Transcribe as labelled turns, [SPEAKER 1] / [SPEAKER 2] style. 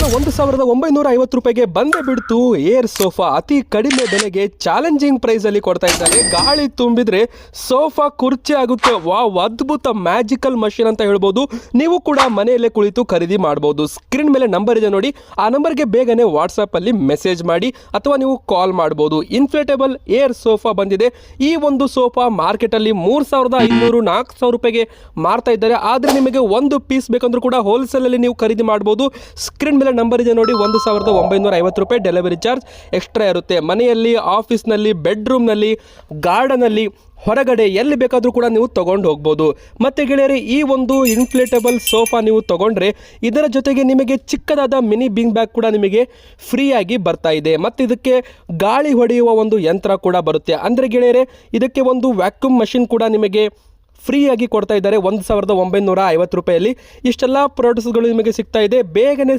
[SPEAKER 1] ಕೇವಲ 1950 ರೂಪಾಯಿಗೆ ಬಂದೇ ಬಿಡ್ತು ಏರ್ ಸೋಫಾ. ಅತಿ ಕಡಿಮೆ ಬೆಲೆಗೆ ಚಾಲೆಂಜಿಂಗ್ ಪ್ರೈಸ್ ಅಲ್ಲಿ ಕೊಡ್ತಾ ಇದ್ದಾರೆ. ಗಾಳಿ ತುಂಬಿದ್ರೆ ಸೋಫಾ ಕುರ್ಚಿ ಆಗುತ್ತೆ. ವಾವ್, ಅದ್ಭುತ ಮ್ಯಾಜಿಕಲ್ ಮಷಿನ್ ಅಂತ ಹೇಳ್ಬೋದು. ನೀವು ಕೂಡ ಮನೆಯಲ್ಲೇ ಕುಳಿತು ಖರೀದಿ ಮಾಡಬಹುದು. ಸ್ಕ್ರೀನ್ ಮೇಲೆ ನಂಬರ್ ಇದೆ ನೋಡಿ, ಆ ನಂಬರ್ಗೆ ಬೇಗನೆ ವಾಟ್ಸ್ಆಪ್ ಅಲ್ಲಿ ಮೆಸೇಜ್ ಮಾಡಿ ಅಥವಾ ನೀವು ಕಾಲ್ ಮಾಡಬಹುದು. ಇನ್ಫ್ಲೇಟೇಬಲ್ ಏರ್ ಸೋಫಾ ಬಂದಿದೆ. ಈ ಒಂದು ಸೋಫಾ ಮಾರ್ಕೆಟ್ ಅಲ್ಲಿ 3500-4000 ರೂಪಾಯಿಗೆ ಮಾರ್ತಾ ಇದ್ದಾರೆ. ಆದ್ರೆ ನಿಮಗೆ ಒಂದು ಪೀಸ್ ಬೇಕಂದ್ರೂ ಕೂಡ ಹೋಲ್ಸೇಲ್ ಅಲ್ಲಿ ನೀವು ಖರೀದಿ ಮಾಡಬಹುದು. ಸ್ಕ್ರೀನ್ ಮೇಲೆ ನಂಬರ್ ಇದೆ ನೋಡಿ, 1950 ರೂಪಾಯಿ ಡೆಲಿವರಿ ಚಾರ್ಜ್ ಎಕ್ಸ್ಟ್ರಾ ಇರುತ್ತೆ. ಮನೆಯಲ್ಲಿ, ಆಫೀಸ್ನಲ್ಲಿ, ಬೆಡ್ರೂಮ್ನಲ್ಲಿ, ಗಾರ್ಡನಲ್ಲಿ, ಹೊರಗಡೆ ಎಲ್ಲಿ ಬೇಕಾದರೂ ಕೂಡ ನೀವು ತೊಗೊಂಡು ಹೋಗ್ಬೋದು. ಮತ್ತು ಗೆಳೆಯರೆ, ಈ ಒಂದು ಇನ್ಫ್ಲೇಟೇಬಲ್ ಸೋಫಾ ನೀವು ತೊಗೊಂಡ್ರೆ ಇದರ ಜೊತೆಗೆ ನಿಮಗೆ ಚಿಕ್ಕದಾದ ಮಿನಿ ಬಿಂಗ್ ಬ್ಯಾಗ್ ಕೂಡ ನಿಮಗೆ ಫ್ರೀಯಾಗಿ ಬರ್ತಾ ಇದೆ. ಮತ್ತು ಇದಕ್ಕೆ ಗಾಳಿ ಹೊಡೆಯುವ ಒಂದು ಯಂತ್ರ ಕೂಡ ಬರುತ್ತೆ. ಅಂದರೆ ಗೆಳೆಯರೆ, ಇದಕ್ಕೆ ಒಂದು ವ್ಯಾಕ್ಯೂಮ್ ಮಷಿನ್ ಕೂಡ ನಿಮಗೆ ಫ್ರೀಯಾಗಿ ಕೊಡ್ತಾ ಇದ್ದಾರೆ 1950 ರೂಪಾಯಲ್ಲಿ. ಇಷ್ಟೆಲ್ಲ ಪ್ರಾಡಕ್ಟ್ಸ್ಗಳು ನಿಮಗೆ ಸಿಗ್ತಾ ಇದೆ. ಬೇಗನೆ